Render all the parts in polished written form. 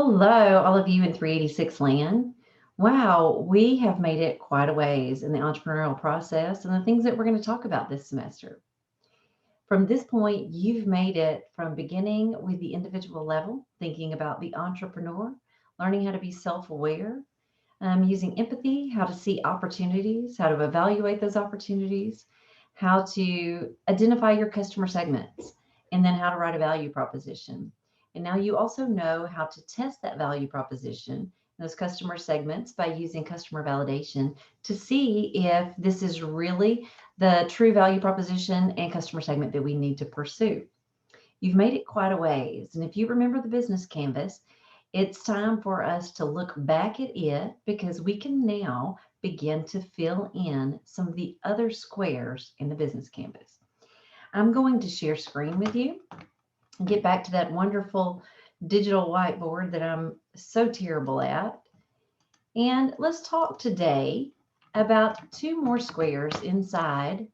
Hello, all of you in 386 land. Wow, we have made it quite a ways in the entrepreneurial process and the things that we're going to talk about this semester. From this point, you've made it from beginning with the individual level, thinking about the entrepreneur, learning how to be self-aware, using empathy, how to see opportunities, how to evaluate those opportunities, how to identify your customer segments, and then how to write a value proposition. And now you also know how to test that value proposition, those customer segments, by using customer validation to see if this is really the true value proposition and customer segment that we need to pursue. You've made it quite a ways. And if you remember the business canvas, it's time for us to look back at it because we can now begin to fill in some of the other squares in the business canvas. I'm going to share screen with you and get back to that wonderful digital whiteboard that I'm so terrible at. And let's talk today about two more squares inside. Let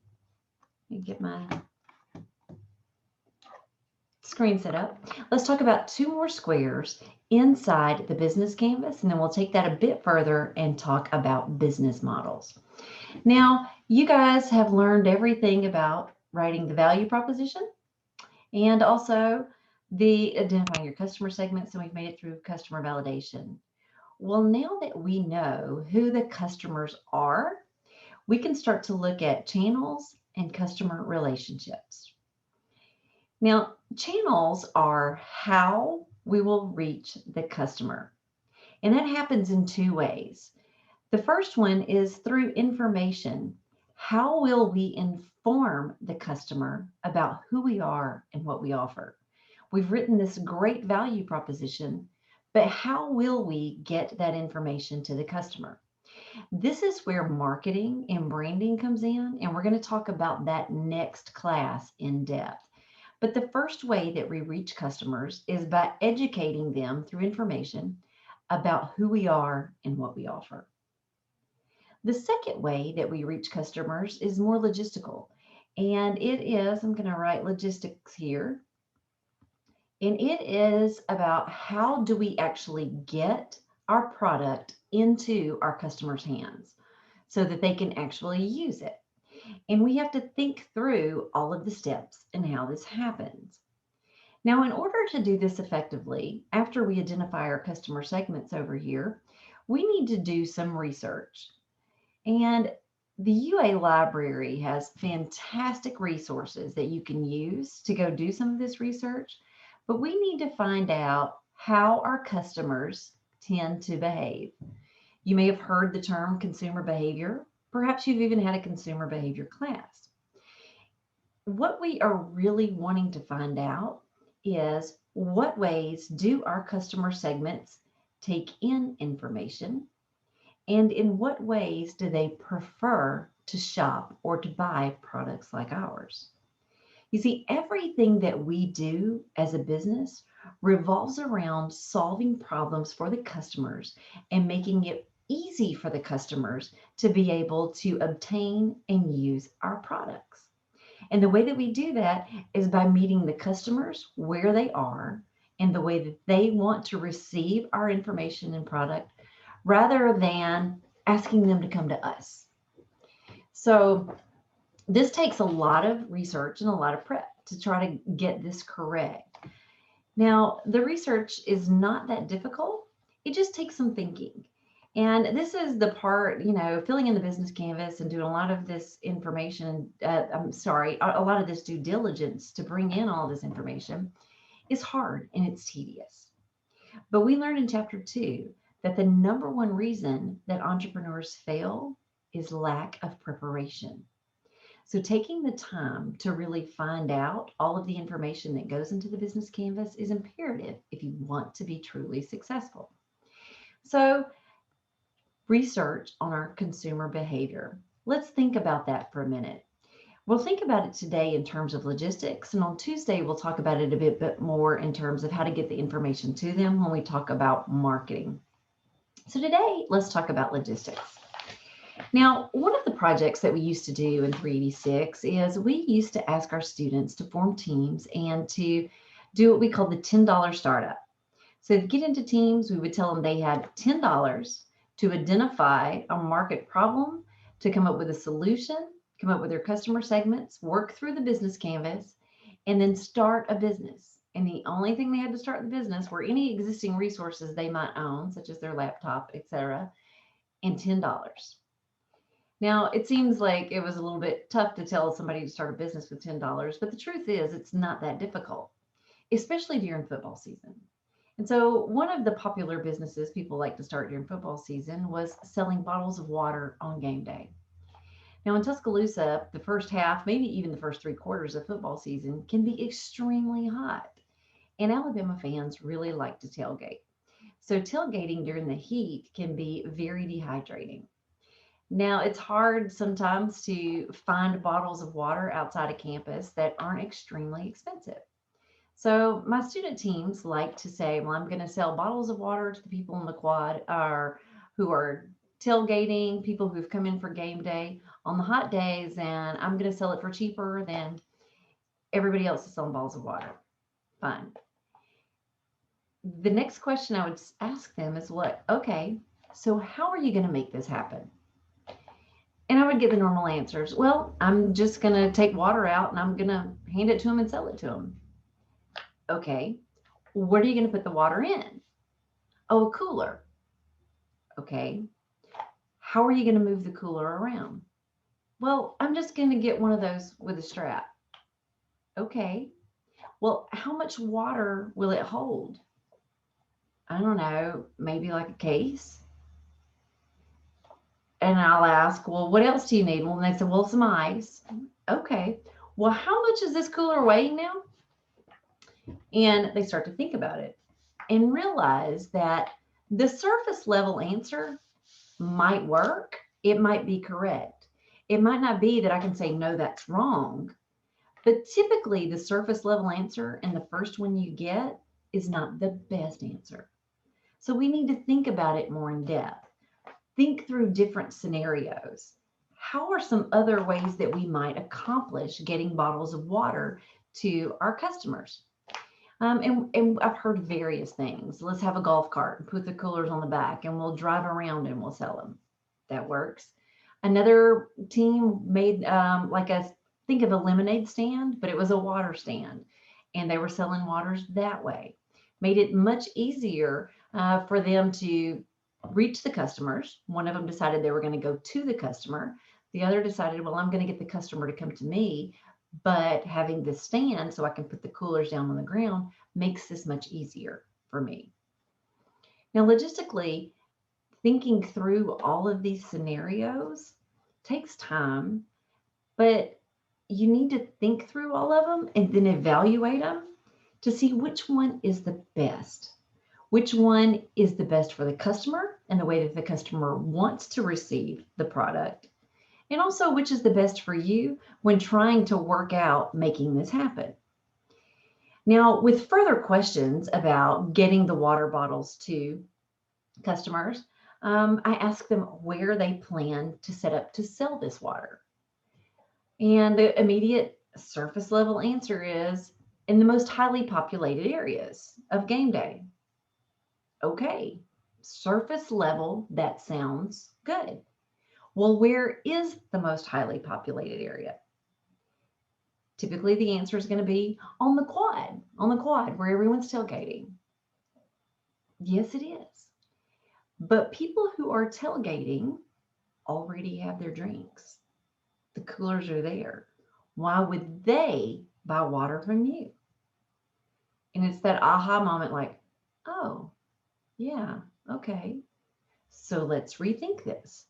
me get my screen set up. Let's talk about two more squares inside the business canvas, and then we'll take that a bit further and talk about business models. Now, you guys have learned everything about writing the value proposition and also the identifying your customer segments, and we've made it through customer validation. Well, now that we know who the customers are, we can start to look at channels and customer relationships. Now, channels are how we will reach the customer, and that happens in two ways. The first one is through information. How will we inform the customer about who we are and what we offer? We've written this great value proposition, but how will we get that information to the customer? This is where marketing and branding comes in, and we're going to talk about that next class in depth. But the first way that we reach customers is by educating them through information about who we are and what we offer. The second way that we reach customers is more logistical, and it is, I'm going to write logistics here, and it is about how do we actually get our product into our customers' hands so that they can actually use it. And we have to think through all of the steps and how this happens. Now, in order to do this effectively, after we identify our customer segments over here, we need to do some research. And the UA library has fantastic resources that you can use to go do some of this research, but we need to find out how our customers tend to behave. You may have heard the term consumer behavior. Perhaps you've even had a consumer behavior class. What we are really wanting to find out is what ways do our customer segments take in information, and in what ways do they prefer to shop or to buy products like ours? You see, everything that we do as a business revolves around solving problems for the customers and making it easy for the customers to be able to obtain and use our products. And the way that we do that is by meeting the customers where they are and the way that they want to receive our information and product rather than asking them to come to us. So this takes a lot of research and a lot of prep to try to get this correct. Now, the research is not that difficult. It just takes some thinking. And this is the part, filling in the business canvas and doing a lot of this information, a lot of this due diligence to bring in all this information is hard and it's tedious. But we learned in chapter 2 that the number one reason that entrepreneurs fail is lack of preparation. So taking the time to really find out all of the information that goes into the business canvas is imperative if you want to be truly successful. So research on our consumer behavior. Let's think about that for a minute. We'll think about it today in terms of logistics, and on Tuesday, we'll talk about it a bit more in terms of how to get the information to them when we talk about marketing. So today, let's talk about logistics. Now, one of the projects that we used to do in 386 is we used to ask our students to form teams and to do what we call the $10 startup. So to get into teams, we would tell them they had $10 to identify a market problem, to come up with a solution, come up with their customer segments, work through the business canvas, and then start a business. And the only thing they had to start the business were any existing resources they might own, such as their laptop, etc., and $10. Now, it seems like it was a little bit tough to tell somebody to start a business with $10, but the truth is it's not that difficult, especially during football season. And so one of the popular businesses people like to start during football season was selling bottles of water on game day. Now in Tuscaloosa, the first half, maybe even the first 3 quarters of football season can be extremely hot. And Alabama fans really like to tailgate. So tailgating during the heat can be very dehydrating. Now, it's hard sometimes to find bottles of water outside of campus that aren't extremely expensive. So my student teams like to say, well, I'm going to sell bottles of water to the people in the quad or who are tailgating, people who've come in for game day on the hot days, and I'm going to sell it for cheaper than everybody else is selling bottles of water. Fine. The next question I would ask them is what? Okay, so how are you going to make this happen? And I would get the normal answers. Well, I'm just going to take water out and I'm going to hand it to them and sell it to them. Okay, what are you going to put the water in? Oh, a cooler. Okay, how are you going to move the cooler around? Well, I'm just going to get one of those with a strap. Okay, well, how much water will it hold? I don't know, maybe like a case. And I'll ask, well, what else do you need? Well, and they said, well, some ice. Okay, well, how much is this cooler weighing now? And they start to think about it and realize that the surface level answer might work. It might be correct. It might not be that I can say, no, that's wrong. But typically the surface level answer and the first one you get is not the best answer. So we need to think about it more in depth. Think through different scenarios. How are some other ways that we might accomplish getting bottles of water to our customers? And I've heard various things. Let's have a golf cart and put the coolers on the back and we'll drive around and we'll sell them. That works. Another team made think of a lemonade stand, but it was a water stand. And they were selling waters that way. Made it much easier for them to reach the customers. One of them decided they were going to go to the customer. The other decided, well, I'm going to get the customer to come to me, but having this stand so I can put the coolers down on the ground makes this much easier for me. Now, logistically, thinking through all of these scenarios takes time, but you need to think through all of them and then evaluate them to see which one is the best. Which one is the best for the customer and the way that the customer wants to receive the product, and also which is the best for you when trying to work out making this happen. Now, with further questions about getting the water bottles to customers, I ask them where they plan to set up to sell this water. And the immediate surface level answer is in the most highly populated areas of game day. Okay, surface level, that sounds good. Well, where is the most highly populated area? Typically, the answer is going to be on the quad where everyone's tailgating. Yes, it is. But people who are tailgating already have their drinks. The coolers are there. Why would they buy water from you? And it's that aha moment like, oh, yeah, okay. So let's rethink this.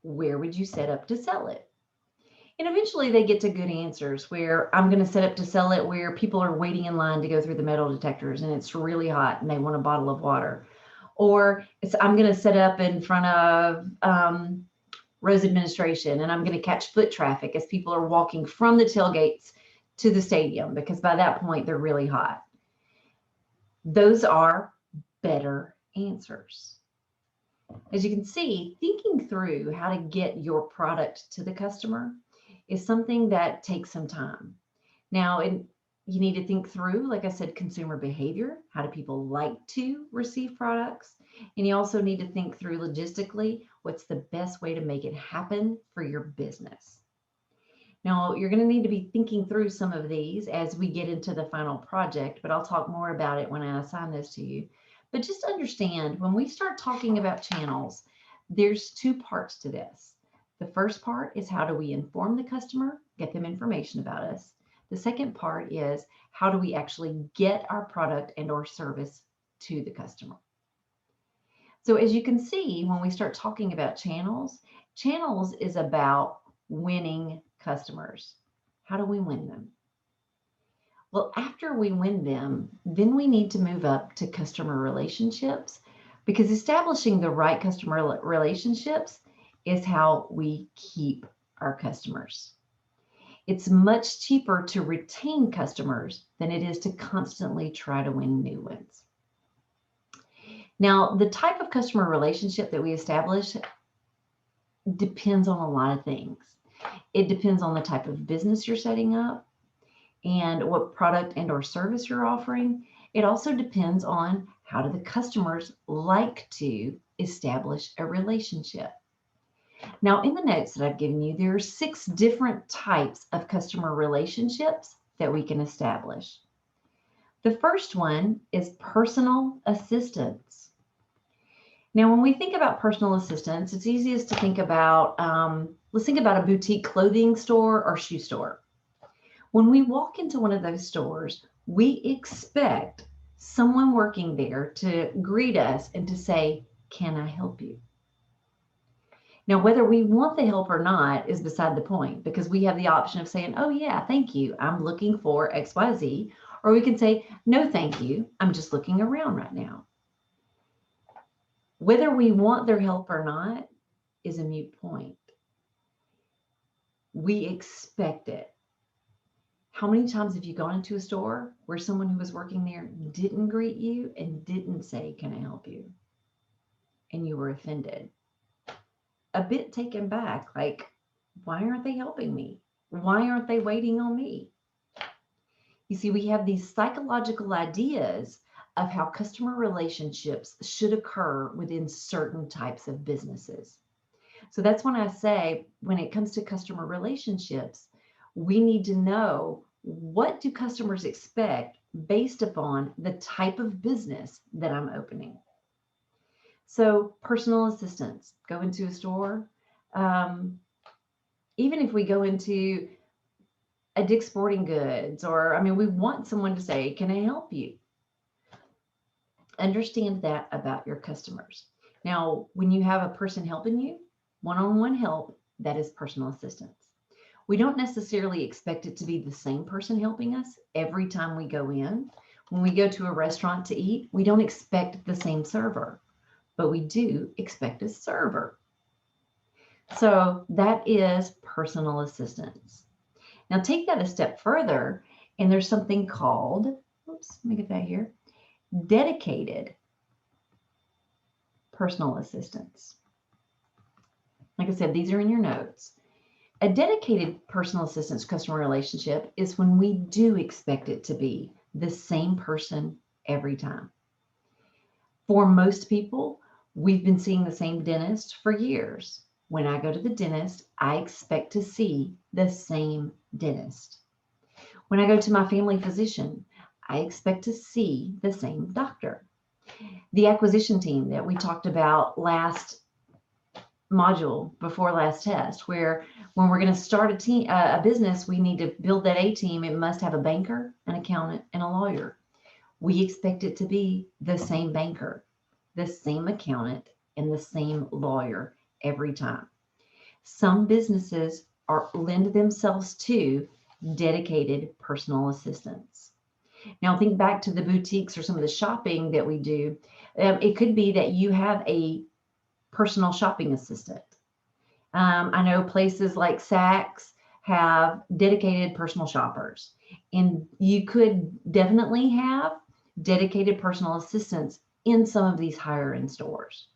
Where would you set up to sell it? And eventually they get to good answers where I'm going to set up to sell it where people are waiting in line to go through the metal detectors and it's really hot and they want a bottle of water. Or I'm going to set up in front of Rose Administration and I'm going to catch foot traffic as people are walking from the tailgates to the stadium because by that point they're really hot. Those are better answers. As you can see, thinking through how to get your product to the customer is something that takes some time. Now, You need to think through, like I said, consumer behavior. How do people like to receive products? And you also need to think through logistically, what's the best way to make it happen for your business? Now, you're going to need to be thinking through some of these as we get into the final project, but I'll talk more about it when I assign those to you. But just understand, when we start talking about channels, there's two parts to this. The first part is, how do we inform the customer, get them information about us? The second part is, how do we actually get our product and or service to the customer? So as you can see, when we start talking about channels, channels is about winning customers. How do we win them? Well, after we win them, then we need to move up to customer relationships, because establishing the right customer relationships is how we keep our customers. It's much cheaper to retain customers than it is to constantly try to win new ones. Now, the type of customer relationship that we establish depends on a lot of things. It depends on the type of business you're setting up and what product and or service you're offering. It also depends on how do the customers like to establish a relationship. Now, in the notes that I've given you, there are 6 different types of customer relationships that we can establish. The first one is personal assistance. Now, when we think about personal assistance, it's easiest to think about, let's think about a boutique clothing store or shoe store. When we walk into one of those stores, we expect someone working there to greet us and to say, "Can I help you?" Now, whether we want the help or not is beside the point, because we have the option of saying, "Oh yeah, thank you, I'm looking for XYZ," or we can say, "No, thank you, I'm just looking around right now." Whether we want their help or not is a moot point. We expect it. How many times have you gone into a store where someone who was working there didn't greet you and didn't say, "Can I help you?" And you were offended, a bit taken back, like, why aren't they helping me? Why aren't they waiting on me? You see, we have these psychological ideas of how customer relationships should occur within certain types of businesses. So that's when I say, when it comes to customer relationships, we need to know, what do customers expect based upon the type of business that I'm opening? So personal assistance, go into a store. Even if we go into a Dick's Sporting Goods, or, we want someone to say, "Can I help you?" Understand that about your customers. Now, when you have a person helping you, one-on-one help, that is personal assistance. We don't necessarily expect it to be the same person helping us every time we go in. When we go to a restaurant to eat, we don't expect the same server, but we do expect a server. So that is personal assistance. Now take that a step further, and there's something called, oops, let me get that here, dedicated personal assistance. Like I said, these are in your notes. A dedicated personal assistance customer relationship is when we do expect it to be the same person every time. For most people, we've been seeing the same dentist for years. When I go to the dentist, I expect to see the same dentist. When I go to my family physician, I expect to see the same doctor. The acquisition team that we talked about last module before last test, where when we're going to start a business, we need to build that A team. It must have a banker, an accountant, and a lawyer. We expect it to be the same banker, the same accountant, and the same lawyer every time. Some businesses lend themselves to dedicated personal assistance. Now think back to the boutiques or some of the shopping that we do. It could be that you have a personal shopping assistant. I know places like Saks have dedicated personal shoppers, and you could definitely have dedicated personal assistants in some of these higher end stores.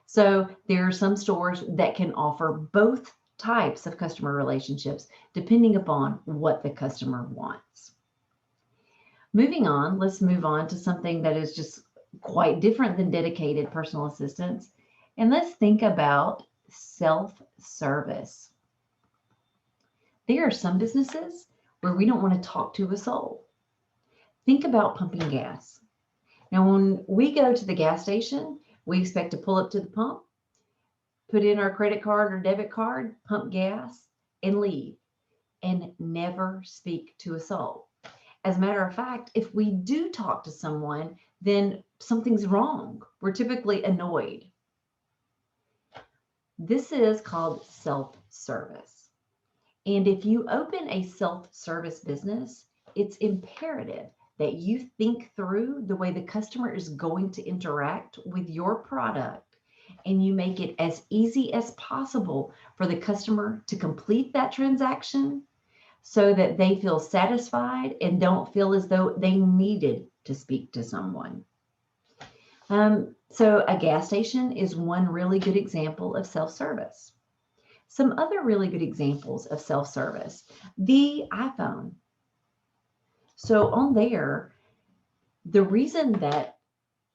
So there are some stores that can offer both types of customer relationships depending upon what the customer wants. Moving on, let's move on to something that is just quite different than dedicated personal assistants. And let's think about self-service. There are some businesses where we don't want to talk to a soul. Think about pumping gas. Now, when we go to the gas station, we expect to pull up to the pump, put in our credit card or debit card, pump gas, and leave, and never speak to a soul. As a matter of fact, if we do talk to someone, then something's wrong. We're typically annoyed. This is called self-service. And if you open a self-service business, it's imperative that you think through the way the customer is going to interact with your product, and you make it as easy as possible for the customer to complete that transaction so that they feel satisfied and don't feel as though they needed to speak to someone. So a gas station is one really good example of self-service. Some other really good examples of self-service, the iPhone. So on there, the reason that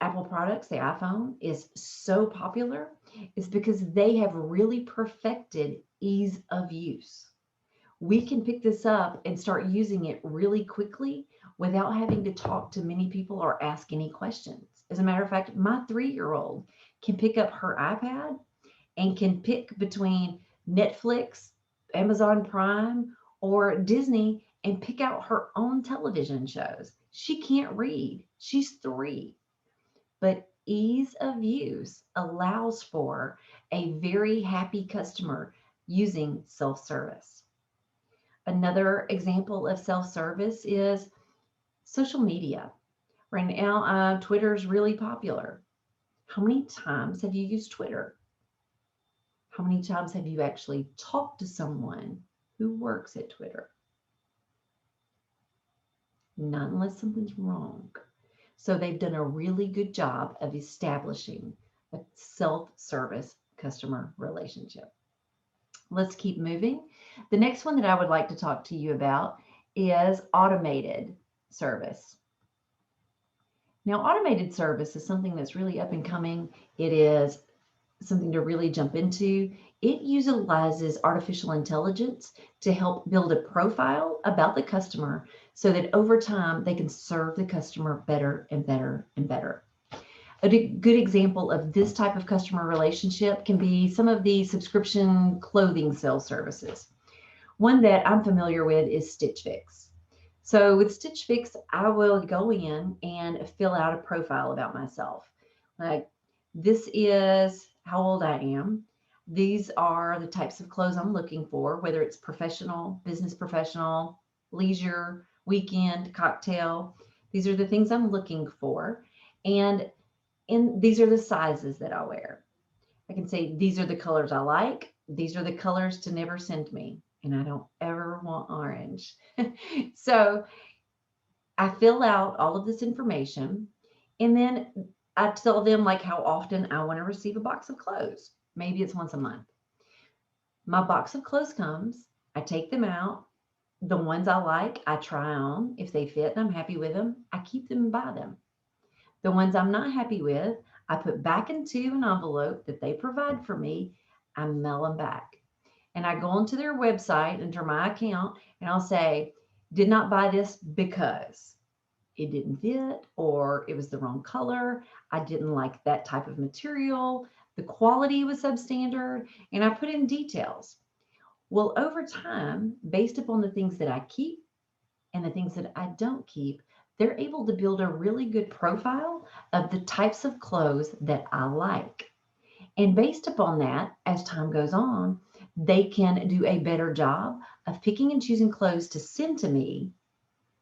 Apple products, the iPhone, is so popular is because they have really perfected ease of use. We can pick this up and start using it really quickly without having to talk to many people or ask any questions. As a matter of fact, my 3-year-old can pick up her iPad and can pick between Netflix, Amazon Prime, or Disney and pick out her own television shows. She can't read. She's 3. But ease of use allows for a very happy customer using self-service. Another example of self-service is social media. Right now, Twitter is really popular. How many times have you used Twitter? How many times have you actually talked to someone who works at Twitter? Not unless something's wrong. So they've done a really good job of establishing a self-service customer relationship. Let's keep moving. The next one that I would like to talk to you about is automated service. Now, automated service is something that's really up and coming. It is something to really jump into. It utilizes artificial intelligence to help build a profile about the customer so that over time they can serve the customer better and better and better. A good example of this type of customer relationship can be some of the subscription clothing sales services. One that I'm familiar with is Stitch Fix. So with Stitch Fix, I will go in and fill out a profile about myself. Like, this is how old I am. These are the types of clothes I'm looking for, whether it's professional, business professional, leisure, weekend, cocktail. These are the things I'm looking for. And these are the sizes that I wear. I can say, these are the colors I like. These are the colors to never send me. And I don't ever want orange. So I fill out all of this information, and then I tell them like how often I want to receive a box of clothes. Maybe it's once a month. My box of clothes comes, I take them out. The ones I like, I try on. If they fit and I'm happy with them, I keep them and buy them. The ones I'm not happy with, I put back into an envelope that they provide for me. I mail them back. And I go onto their website, enter my account, and I'll say, did not buy this because it didn't fit, or it was the wrong color. I didn't like that type of material. The quality was substandard, and I put in details. Well, over time, based upon the things that I keep and the things that I don't keep, they're able to build a really good profile of the types of clothes that I like. And based upon that, as time goes on, they can do a better job of picking and choosing clothes to send to me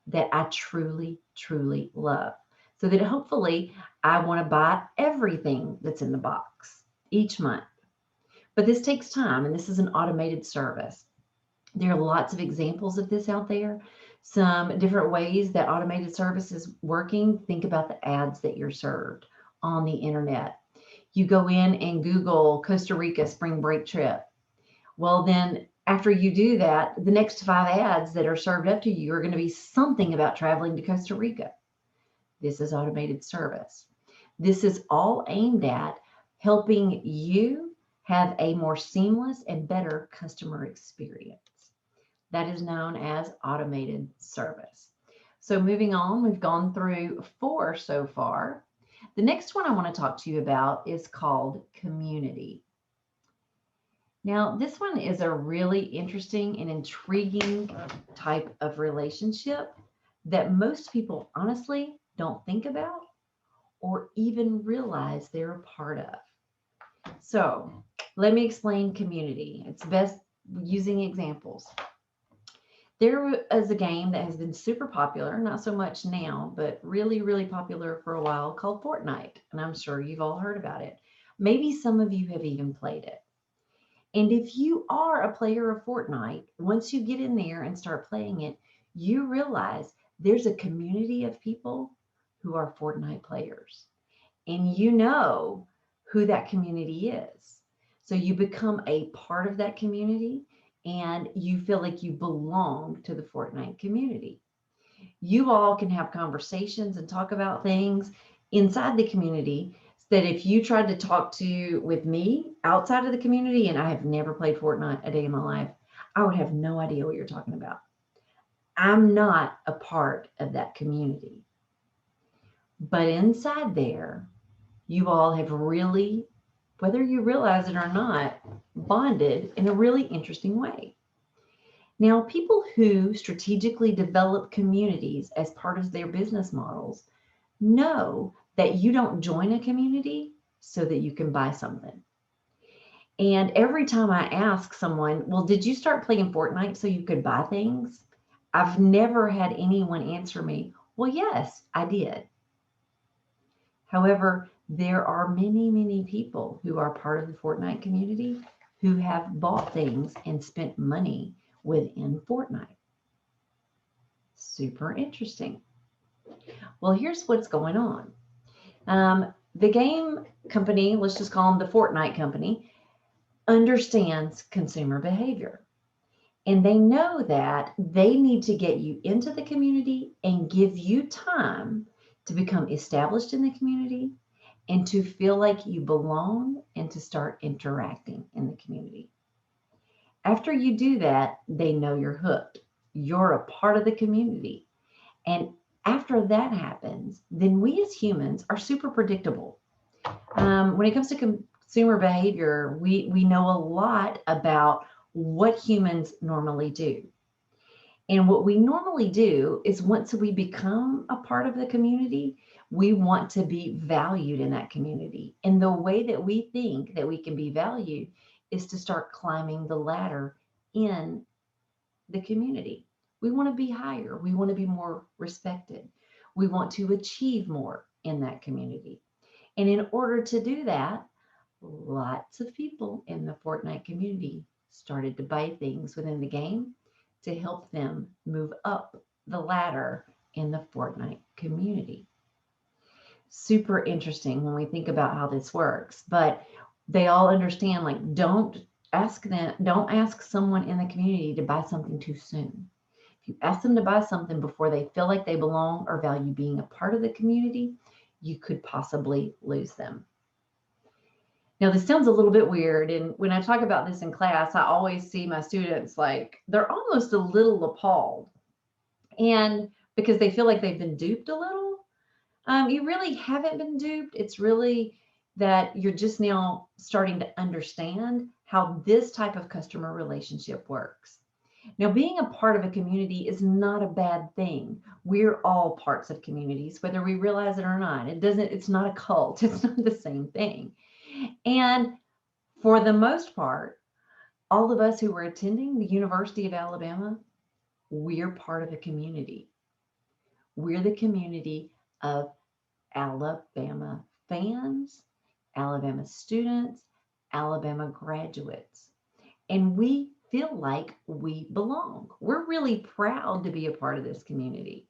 that I truly, truly love. So that hopefully I want to buy everything that's in the box each month. But this takes time, and this is an automated service. There are lots of examples of this out there. Some different ways that automated service is working. Think about the ads that you're served on the internet. You go in and Google Costa Rica spring break trip. Well, then After you do that, the next 5 ads that are served up to you are going to be something about traveling to Costa Rica. This is automated service. This is all aimed at helping you have a more seamless and better customer experience. That is known as automated service. So moving on, we've gone through 4 so far. The next one I want to talk to you about is called community. Now, this one is a really interesting and intriguing type of relationship that most people honestly don't think about or even realize they're a part of. So let me explain community. It's best using examples. There is a game that has been super popular, not so much now, but really, really popular for a while, called Fortnite. And I'm sure you've all heard about it. Maybe some of you have even played it. And if you are a player of Fortnite, once you get in there and start playing it, you realize there's a community of people who are Fortnite players. And you know who that community is. So you become a part of that community and you feel like you belong to the Fortnite community. You all can have conversations and talk about things inside the community that if you tried to talk to with me outside of the community, and I have never played Fortnite a day in my life, I would have no idea what you're talking about. I'm not a part of that community. But inside there, you all have really, whether you realize it or not, bonded in a really interesting way. Now, people who strategically develop communities as part of their business models know that you don't join a community so that you can buy something. And every time I ask someone, well, did you start playing Fortnite so you could buy things? I've never had anyone answer me, well, yes, I did. However, there are many, many people who are part of the Fortnite community who have bought things and spent money within Fortnite. Super interesting. Well, here's what's going on. The game company, let's just call them the Fortnite company, understands consumer behavior. And they know that they need to get you into the community and give you time to become established in the community and to feel like you belong and to start interacting in the community. After you do that, they know you're hooked. You're a part of the community. And after that happens, then we as humans are super predictable. When it comes to consumer behavior, we know a lot about what humans normally do. And what we normally do is once we become a part of the community, we want to be valued in that community. And the way that we think that we can be valued is to start climbing the ladder in the community. We want to be higher. We want to be more respected. We want to achieve more in that community. And in order to do that, lots of people in the Fortnite community started to buy things within the game to help them move up the ladder in the Fortnite community. Super interesting when we think about how this works, but they all understand, like, don't ask someone in the community to buy something too soon. If you ask them to buy something before they feel like they belong or value being a part of the community, you could possibly lose them. Now, this sounds a little bit weird. And when I talk about this in class, I always see my students like they're almost a little appalled. And because they feel like they've been duped a little. You really haven't been duped. It's really that you're just now starting to understand how this type of customer relationship works. Now, being a part of a community is not a bad thing. We're all parts of communities, whether we realize it or not. It's not a cult. It's not the same thing. And for the most part, all of us who were attending the University of Alabama, we're part of a community. We're the community of Alabama fans, Alabama students, Alabama graduates. And we feel like we belong. We're really proud to be a part of this community.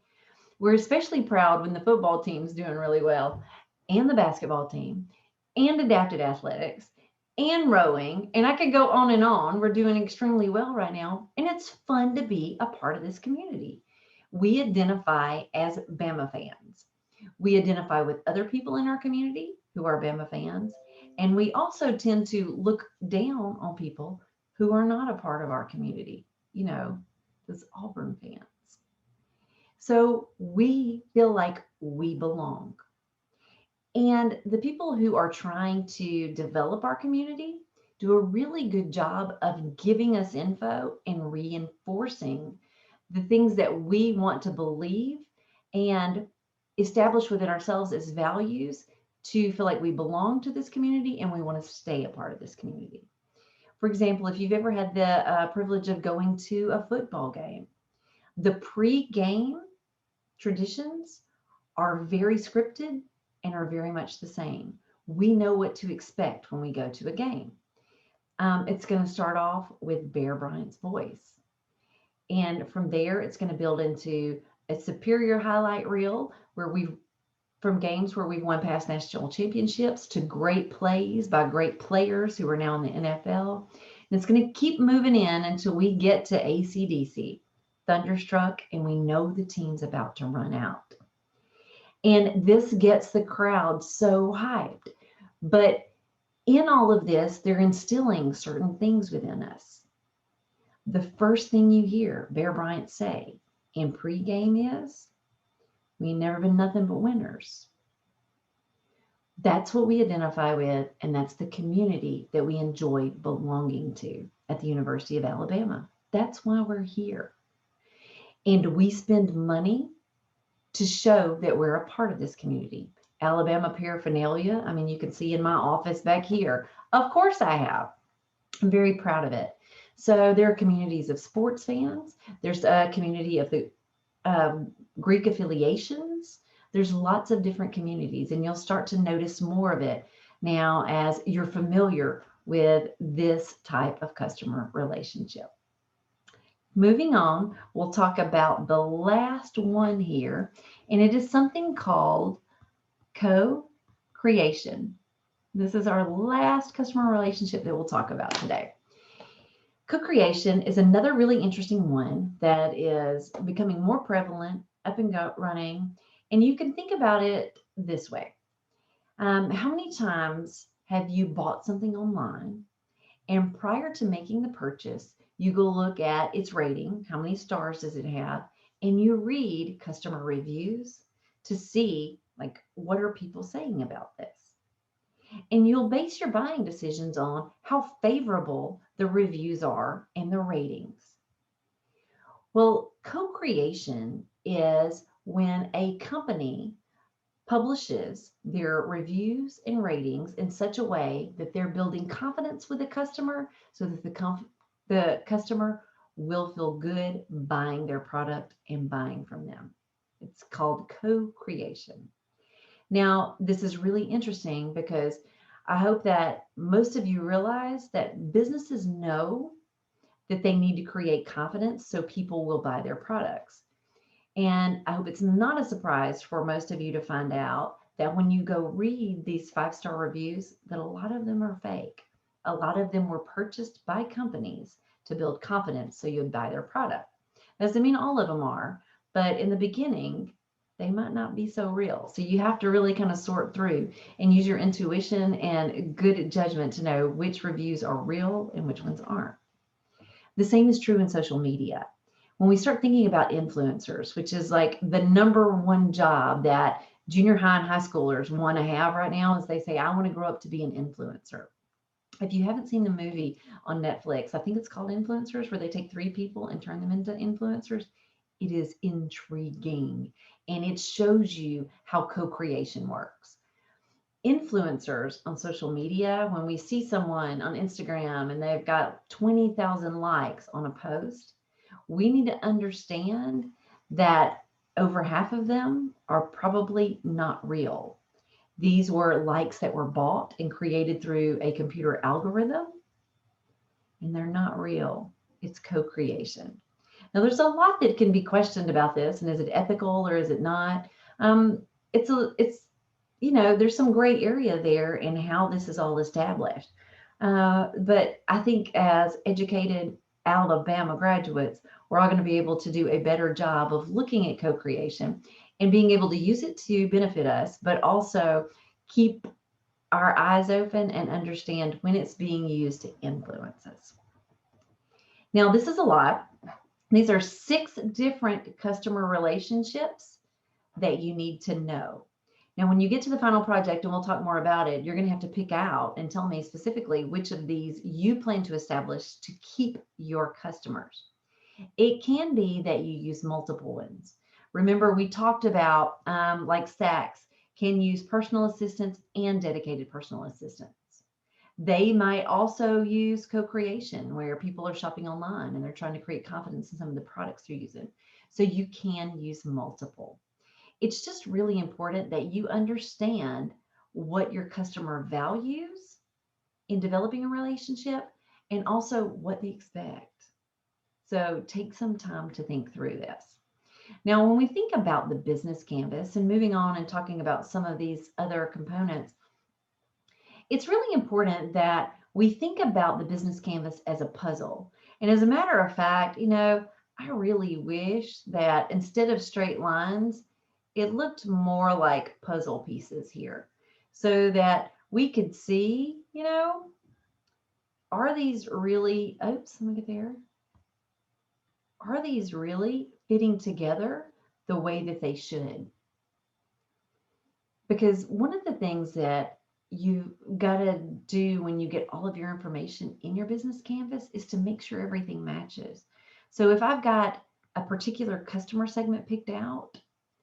We're especially proud when the football team's doing really well, and the basketball team, and adapted athletics, and rowing, and I could go on and on. We're doing extremely well right now, and it's fun to be a part of this community. We identify as Bama fans. We identify with other people in our community who are Bama fans, and we also tend to look down on people who are not a part of our community, you know, those Auburn fans. So we feel like we belong. And the people who are trying to develop our community do a really good job of giving us info and reinforcing the things that we want to believe and establish within ourselves as values to feel like we belong to this community and we want to stay a part of this community. For example, if you've ever had the privilege of going to a football game, the pre-game traditions are very scripted and are very much the same. We know what to expect when we go to a game. It's going to start off with Bear Bryant's voice. And from there, it's going to build into a superior highlight reel where we've from games where we've won past national championships to great plays by great players who are now in the NFL. And it's going to keep moving in until we get to AC/DC, thunderstruck, and we know the team's about to run out. And this gets the crowd so hyped. But in all of this, they're instilling certain things within us. The first thing you hear Bear Bryant say in pregame is, "We ain't never been nothing but winners." That's what we identify with, and that's the community that we enjoy belonging to at the University of Alabama. That's why we're here. And we spend money to show that we're a part of this community. Alabama paraphernalia, I mean, you can see in my office back here. Of course I have. I'm very proud of it. So there are communities of sports fans. There's a community of the Greek affiliations. There's lots of different communities, and you'll start to notice more of it now as you're familiar with this type of customer relationship. Moving on, we'll talk about the last one here, and it is something called co-creation. This is our last customer relationship that we'll talk about today. Co-creation is another really interesting one that is becoming more prevalent, up and running, and you can think about it this way. How many times have you bought something online, and prior to making the purchase, you go look at its rating, how many stars does it have, and you read customer reviews to see, like, what are people saying about this? And you'll base your buying decisions on how favorable the reviews are and the ratings. Well, co-creation is when a company publishes their reviews and ratings in such a way that they're building confidence with the customer so that the customer will feel good buying their product and buying from them. It's called co-creation. Now, this is really interesting because I hope that most of you realize that businesses know that they need to create confidence so people will buy their products. And I hope it's not a surprise for most of you to find out that when you go read these 5-star reviews, that a lot of them are fake. A lot of them were purchased by companies to build confidence so you'd buy their product. Doesn't mean all of them are, but in the beginning, they might not be so real. So you have to really kind of sort through and use your intuition and good judgment to know which reviews are real and which ones aren't. The same is true in social media. When we start thinking about influencers, which is like the number one job that junior high and high schoolers want to have right now, is they say, I want to grow up to be an influencer. If you haven't seen the movie on Netflix, I think it's called Influencers, where they take 3 people and turn them into influencers. It is intriguing, and it shows you how co-creation works. Influencers on social media, when we see someone on Instagram and they've got 20,000 likes on a post, we need to understand that over half of them are probably not real. These were likes that were bought and created through a computer algorithm, and they're not real. It's co-creation. Now, there's a lot that can be questioned about this, and is it ethical or is it not? It's there's some gray area there in how this is all established. But I think as educated Alabama graduates, we're all going to be able to do a better job of looking at co-creation and being able to use it to benefit us, but also keep our eyes open and understand when it's being used to influence us. Now, this is a lot. These are 6 different customer relationships that you need to know. Now, when you get to the final project, and we'll talk more about it, you're going to have to pick out and tell me specifically which of these you plan to establish to keep your customers. It can be that you use multiple ones. Remember, we talked about like Saks can use personal assistants and dedicated personal assistants. They might also use co-creation where people are shopping online and they're trying to create confidence in some of the products they're using. So you can use multiple. It's just really important that you understand what your customer values in developing a relationship and also what they expect. So take some time to think through this. Now, when we think about the business canvas and moving on and talking about some of these other components, it's really important that we think about the business canvas as a puzzle. And as a matter of fact, I really wish that instead of straight lines, it looked more like puzzle pieces here so that we could see, are these really, oops, let me get there. Are these really fitting together the way that they should? Because one of the things that you've got to do when you get all of your information in your business canvas is to make sure everything matches. So if I've got a particular customer segment picked out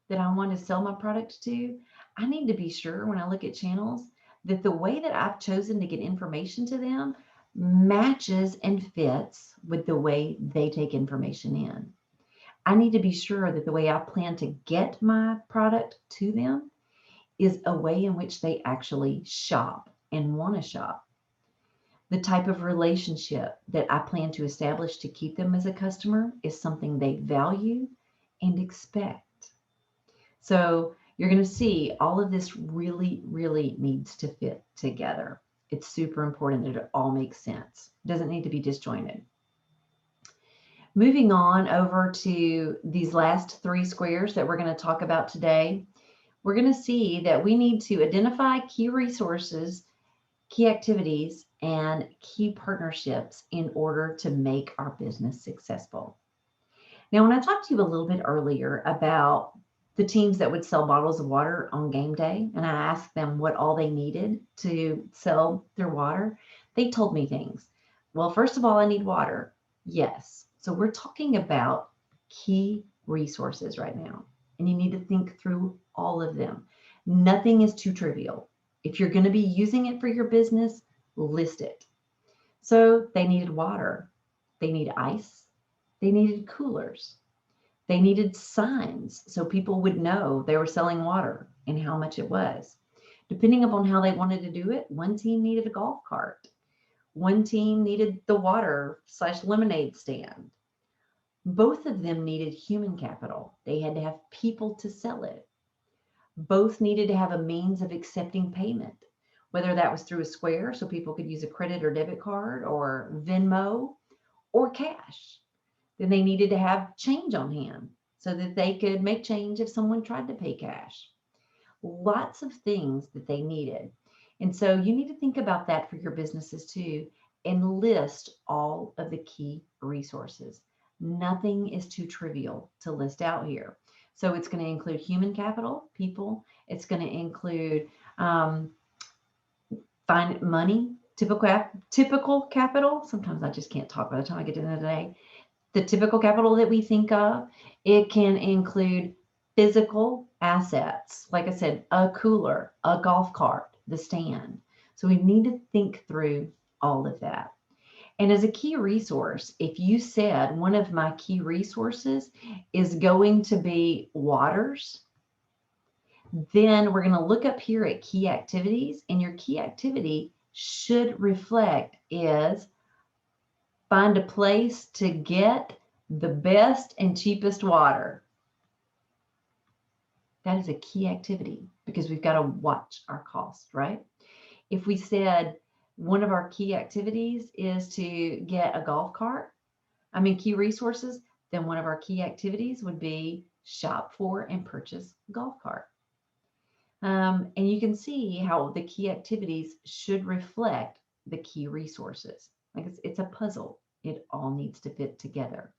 that I want to sell my product to, I need to be sure when I look at channels that the way that I've chosen to get information to them matches and fits with the way they take information in. I need to be sure that the way I plan to get my product to them is a way in which they actually shop and want to shop. The type of relationship that I plan to establish to keep them as a customer is something they value and expect. So you're going to see all of this really, really needs to fit together. It's super important that it all makes sense. It doesn't need to be disjointed. Moving on over to these last 3 squares that we're going to talk about today, we're going to see that we need to identify key resources, key activities, and key partnerships in order to make our business successful. Now, when I talked to you a little bit earlier about the teams that would sell bottles of water on game day, and I asked them what all they needed to sell their water, they told me things. Well, first of all, I need water. Yes. So we're talking about key resources right now, and you need to think through all of them. Nothing is too trivial. If you're going to be using it for your business, list it. So they needed water. They need ice. They needed coolers. They needed signs so people would know they were selling water and how much it was. Depending upon how they wanted to do it, one team needed a golf cart. One team needed the water/lemonade stand. Both of them needed human capital. They had to have people to sell it. Both needed to have a means of accepting payment, whether that was through a Square so people could use a credit or debit card or Venmo or cash. Then they needed to have change on hand so that they could make change if someone tried to pay cash. Lots of things that they needed. And so you need to think about that for your businesses too and list all of the key resources. Nothing is too trivial to list out here. So it's going to include human capital, people. It's going to include find money, typical capital. Sometimes I just can't talk by the time I get to the end of the day. The typical capital that we think of, it can include physical assets. Like I said, a cooler, a golf cart, the stand. So we need to think through all of that. And as a key resource, if you said one of my key resources is going to be waters, then we're going to look up here at key activities, and your key activity should reflect is find a place to get the best and cheapest water. That is a key activity because we've got to watch our cost, right? If we said one of our key activities is to get a golf cart, key resources, then one of our key activities would be shop for and purchase golf cart. And you can see how the key activities should reflect the key resources. Like it's a puzzle. It all needs to fit together.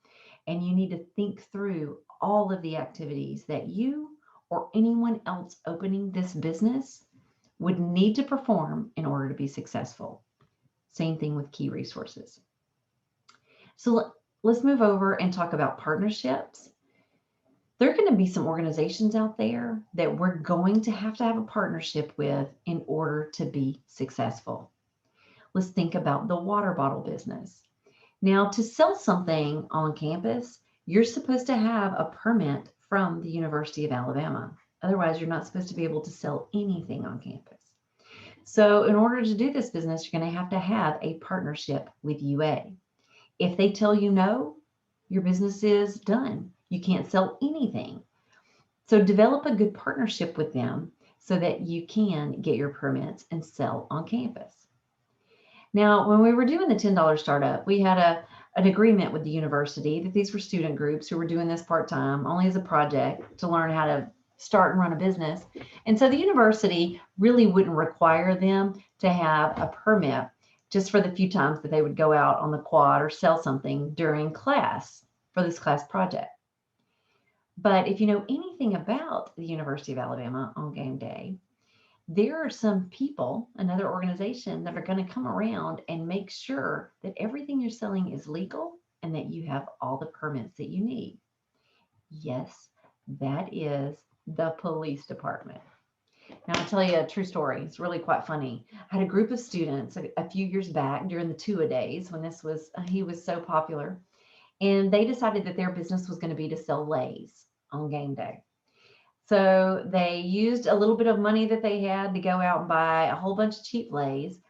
And you need to think through all of the activities that you or anyone else opening this business would need to perform in order to be successful. Same thing with key resources. So let's move over and talk about partnerships. There are going to be some organizations out there that we're going to have a partnership with in order to be successful. Let's think about the water bottle business. Now, to sell something on campus, you're supposed to have a permit from the University of Alabama. Otherwise, you're not supposed to be able to sell anything on campus. So in order to do this business, you're going to have a partnership with UA. If they tell you no, your business is done. You can't sell anything. So develop a good partnership with them so that you can get your permits and sell on campus. Now, when we were doing the $10 startup, we had an agreement with the university that these were student groups who were doing this part-time, only as a project to learn how to start and run a business. And so the university really wouldn't require them to have a permit just for the few times that they would go out on the quad or sell something during class for this class project. But if you know anything about the University of Alabama on game day, there are some people, another organization, that are going to come around and make sure that everything you're selling is legal and that you have all the permits that you need. Yes, that is the police department. Now, I'll tell you a true story. It's really quite funny. I had a group of students a few years back during the two-a-days when he was so popular, and they decided that their business was going to be to sell Lays on game day. So they used a little bit of money that they had to go out and buy a whole bunch of cheap Lays,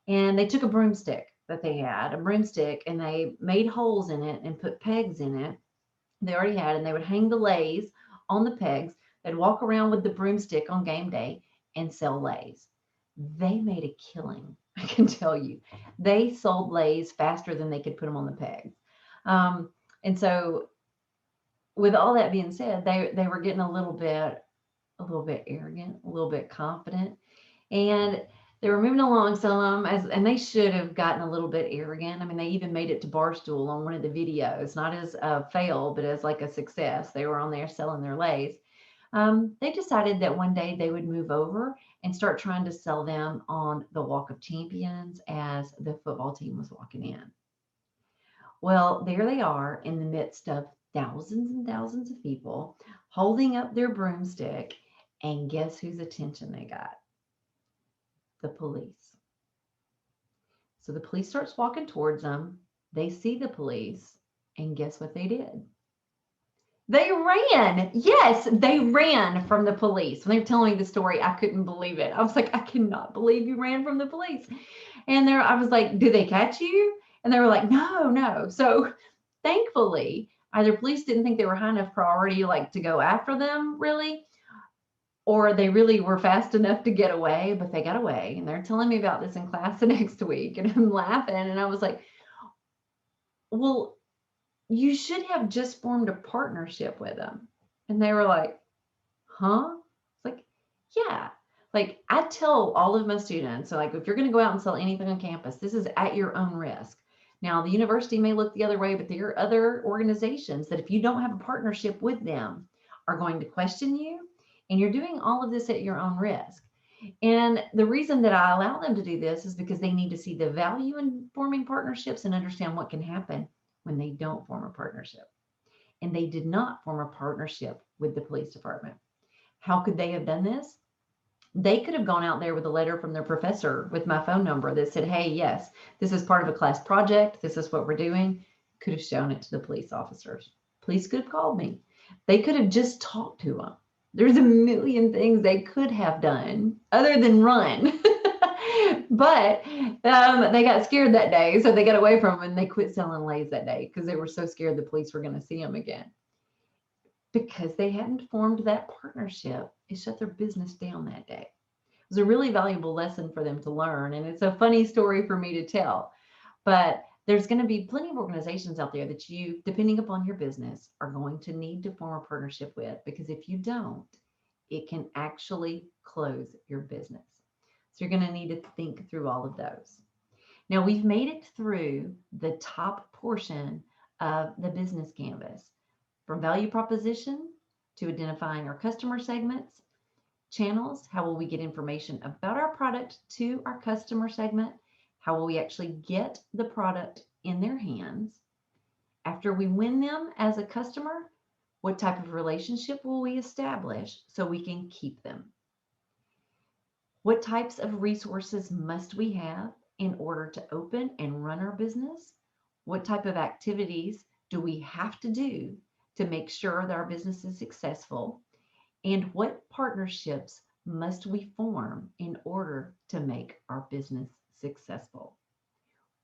and they took a broomstick that they had, and they made holes in it and put pegs in it they already had, and they would hang the Lays on the pegs. They'd walk around with the broomstick on game day and sell Lays. They made a killing, I can tell you. They sold Lays faster than they could put them on the pegs. And so with all that being said, they were getting a little bit arrogant, a little bit confident, and they were moving along some of them and they should have gotten a little bit arrogant. They even made it to Barstool on one of the videos, not as a fail, but as like a success. They were on there selling their Lays. They decided that one day they would move over and start trying to sell them on the Walk of Champions as the football team was walking in. Well, there they are in the midst of thousands and thousands of people holding up their broomstick, and guess whose attention they got? The police. So the police starts walking towards them. They see the police, and guess what they did? They ran. Yes, they ran from the police. When they were telling me the story, I couldn't believe it. I was like, I cannot believe you ran from the police. And I was like, did they catch you? And they were like, no. So thankfully, either police didn't think they were high enough priority like to go after them really, or they really were fast enough to get away, but they got away. And they're telling me about this in class the next week, and I'm laughing. And I was like, well, you should have just formed a partnership with them. And they were like, huh? It's like, yeah. Like I tell all of my students, so like if you're going to go out and sell anything on campus, this is at your own risk. Now, the university may look the other way, but there are other organizations that if you don't have a partnership with them are going to question you, and you're doing all of this at your own risk. And the reason that I allow them to do this is because they need to see the value in forming partnerships and understand what can happen when they don't form a partnership. And they did not form a partnership with the police department. How could they have done this? They could have gone out there with a letter from their professor with my phone number that said, hey, yes, this is part of a class project. This is what we're doing. Could have shown it to the police officers. Police could have called me. They could have just talked to them. There's a million things they could have done other than run. But they got scared that day, so they got away from them and they quit selling Lays that day because they were so scared the police were going to see them again. Because they hadn't formed that partnership, it shut their business down that day. was a really valuable lesson for them to learn. And it's a funny story for me to tell. But there's going to be plenty of organizations out there that you, depending upon your business, are going to need to form a partnership with, because if you don't, it can actually close your business. So you're going to need to think through all of those. Now we've made it through the top portion of the business canvas, from value proposition to identifying our customer segments, channels, how will we get information about our product to our customer segment, how will we actually get the product in their hands. After we win them as a customer, what type of relationship will we establish so we can keep them? What types of resources must we have in order to open and run our business? What type of activities do we have to do to make sure that our business is successful? And what partnerships must we form in order to make our business successful?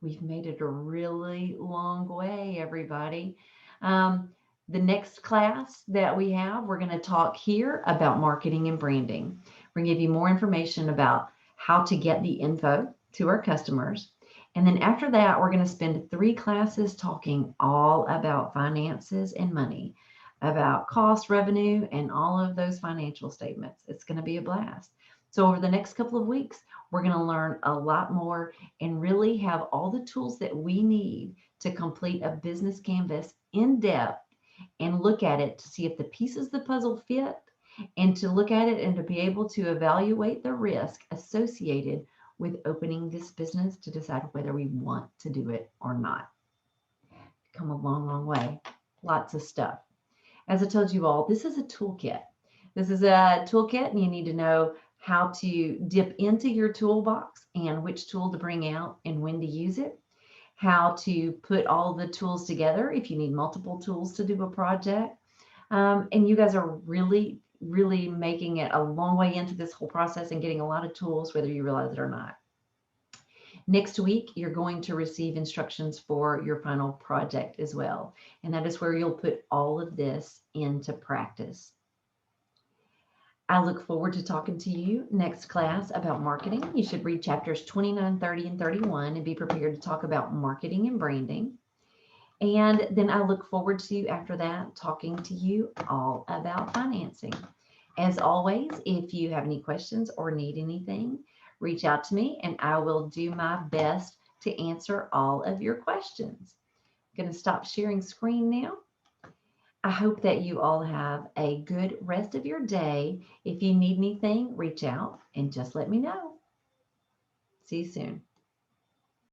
We've made it a really long way, everybody. The next class that we have, we're going to talk here about marketing and branding. We're going to give you more information about how to get the info to our customers. And then after that, we're going to spend 3 classes talking all about finances and money, about cost, revenue, and all of those financial statements. It's going to be a blast. So over the next couple of weeks, we're going to learn a lot more and really have all the tools that we need to complete a business canvas in depth and look at it to see if the pieces of the puzzle fit, and to look at it and to be able to evaluate the risk associated with opening this business to decide whether we want to do it or not. Come a long, long way. Lots of stuff. As I told you all, this is a toolkit. This is a toolkit, and you need to know how to dip into your toolbox and which tool to bring out and when to use it, how to put all the tools together if you need multiple tools to do a project. And you guys are really, really making it a long way into this whole process and getting a lot of tools, whether you realize it or not. Next week, you're going to receive instructions for your final project as well. And that is where you'll put all of this into practice. I look forward to talking to you next class about marketing. You should read chapters 29, 30, and 31 and be prepared to talk about marketing and branding. And then I look forward to, after that, talking to you all about financing. As always, if you have any questions or need anything, reach out to me and I will do my best to answer all of your questions. I'm going to stop sharing screen now. I hope that you all have a good rest of your day. If you need anything, reach out and just let me know. See you soon.